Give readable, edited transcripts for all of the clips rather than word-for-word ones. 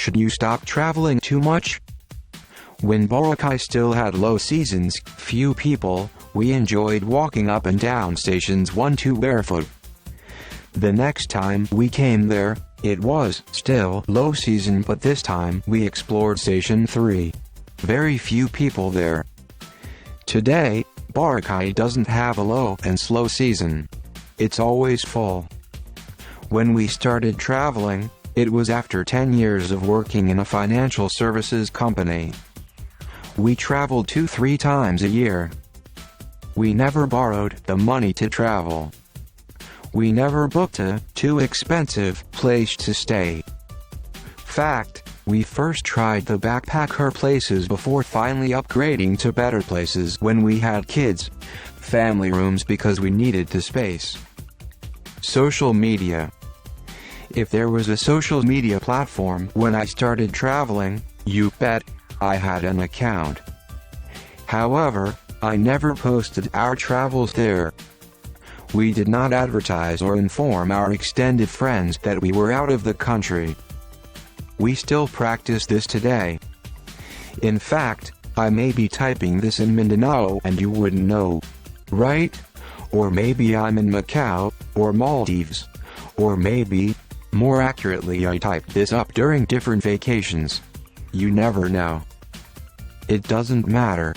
Should you stop traveling too much? When Boracay still had low seasons, few people, we enjoyed walking up and down stations 1-2 barefoot. The next time we came there, it was still low season, but this time we explored station 3. Very few people there. Today, Boracay doesn't have a low and slow season. It's always full. When we started traveling, it was after 10 years of working in a financial services company. We traveled 2-3 times a year. We never borrowed the money to travel. We never booked a too expensive place to stay. Fact, we first tried the backpacker places before finally upgrading to better places when we had kids, family rooms, because we needed the space. Social media. If there was a social media platform when I started traveling, you bet I had an account. However, I never posted our travels there. We did not advertise or inform our extended friends that we were out of the country. We still practice this today. In fact, I may be typing this in Mindanao and you wouldn't know. Right? Or maybe I'm in Macau, or Maldives. Or maybe, more accurately, I typed this up during different vacations. You never know. It doesn't matter.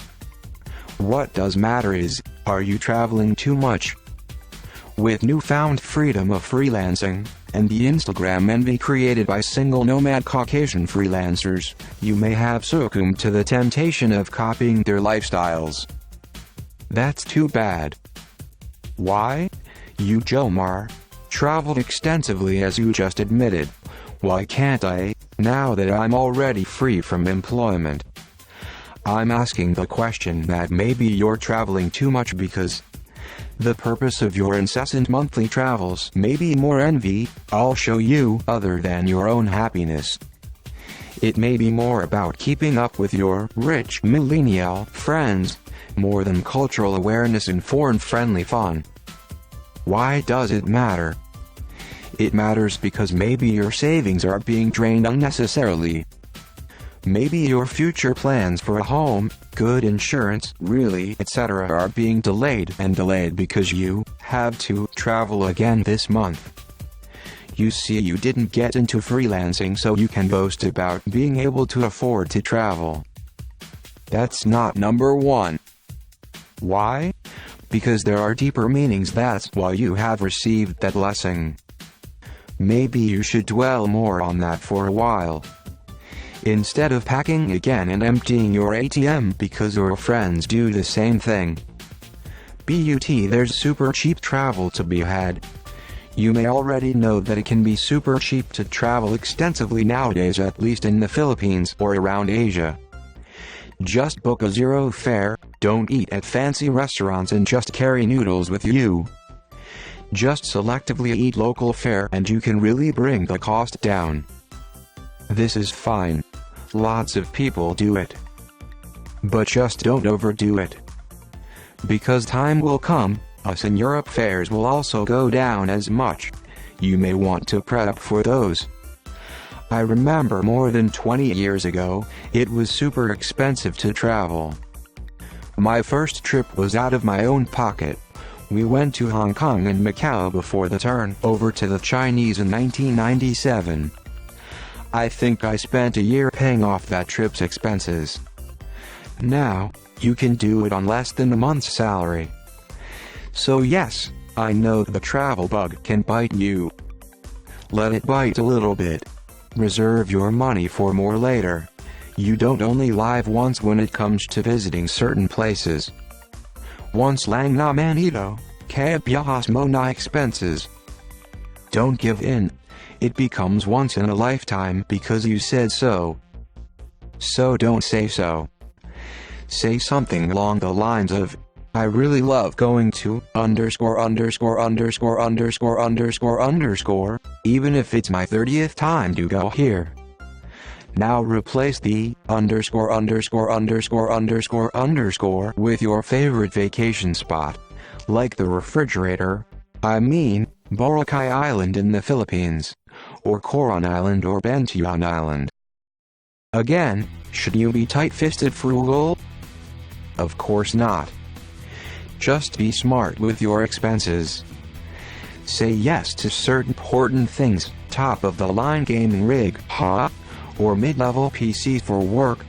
What does matter is, are you traveling too much? With newfound freedom of freelancing, and the Instagram envy created by single nomad Caucasian freelancers, you may have succumbed to the temptation of copying their lifestyles. That's too bad. Why? You, Jomar, traveled extensively as you just admitted. Why can't I, now that I'm already free from employment? I'm asking the question that maybe you're traveling too much because the purpose of your incessant monthly travels may be more envy, I'll show you, other than your own happiness. It may be more about keeping up with your rich millennial friends, more than cultural awareness and foreign-friendly fun. Why does it matter? It matters because maybe your savings are being drained unnecessarily. Maybe your future plans for a home, good insurance, really, etc. are being delayed because you have to travel again this month. You see, you didn't get into freelancing so you can boast about being able to afford to travel. That's not number one. Why? Because there are deeper meanings. That's why you have received that blessing. Maybe you should dwell more on that for a while. Instead of packing again and emptying your ATM because your friends do the same thing. But there's super cheap travel to be had. You may already know that it can be super cheap to travel extensively nowadays, at least in the Philippines or around Asia. Just book a zero fare, don't eat at fancy restaurants and just carry noodles with you. Just selectively eat local fare and you can really bring the cost down. This is fine. Lots of people do it. But just don't overdo it. Because time will come, us in Europe fares will also go down as much. You may want to prep for those. I remember more than 20 years ago, it was super expensive to travel. My first trip was out of my own pocket. We went to Hong Kong and Macau before the turn over to the Chinese in 1997. I think I spent a year paying off that trip's expenses. Now, you can do it on less than a month's salary. So yes, I know the travel bug can bite you. Let it bite a little bit. Reserve your money for more later. You don't only live once when it comes to visiting certain places. Once lang naman ito, kaya biyahas mo na expenses. Don't give in. It becomes once in a lifetime because you said so. So don't say so. Say something along the lines of, I really love going to underscore, even if it's my 30th time to go here. Now replace the underscore with your favorite vacation spot, like the refrigerator, I mean, Boracay Island in the Philippines, or Coron Island or Bantuan Island. Again, should you be tight-fisted frugal? Of course not. Just be smart with your expenses. Say yes to certain important things, top-of-the-line gaming rig, or mid-level PC for work,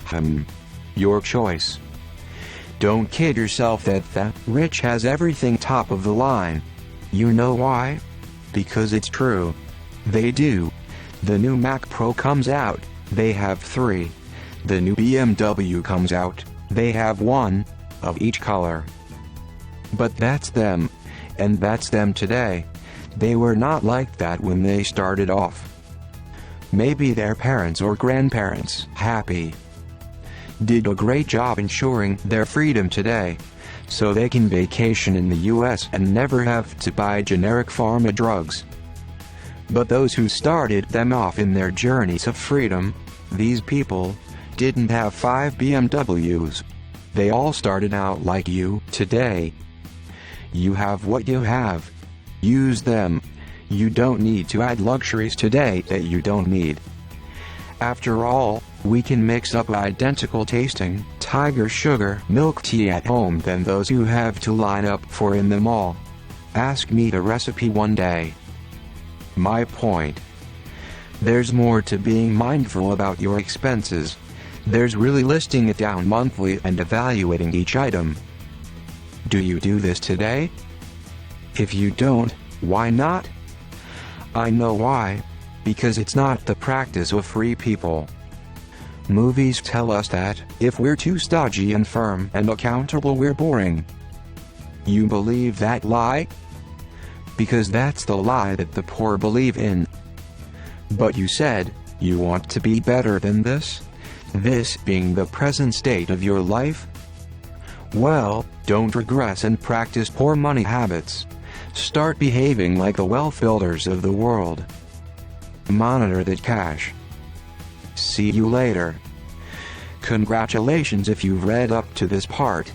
your choice. Don't kid yourself that the rich has everything top of the line. You know why? Because it's true. They do. The new Mac Pro comes out, they have 3. The new BMW comes out, they have 1, of each color. But that's them. And that's them today. They were not like that when they started off. Maybe their parents or grandparents, happy, did a great job ensuring their freedom today, so they can vacation in the US and never have to buy generic pharma drugs. But those who started them off in their journey to freedom, these people, didn't have 5 BMWs. They all started out like you, today. You have what you have. Use them. You don't need to add luxuries today that you don't need. After all, we can mix up identical tasting, Tiger Sugar milk tea at home than those you have to line up for in the mall. Ask me the recipe one day. My point. There's more to being mindful about your expenses. There's really listing it down monthly and evaluating each item. Do you do this today? If you don't, why not? I know why. Because it's not the practice of free people. Movies tell us that, if we're too stodgy and firm and accountable, we're boring. You believe that lie? Because that's the lie that the poor believe in. But you said, you want to be better than this? This being the present state of your life? Well, don't regress and practice poor money habits. Start behaving like the wealth builders of the world. Monitor that cash. See you later. Congratulations if you've read up to this part.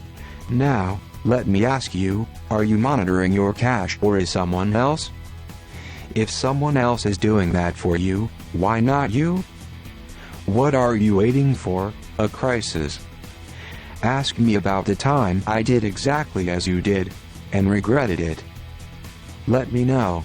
Now, let me ask you, are you monitoring your cash or is someone else? If someone else is doing that for you, why not you? What are you waiting for, a crisis? Ask me about the time I did exactly as you did, and regretted it. Let me know.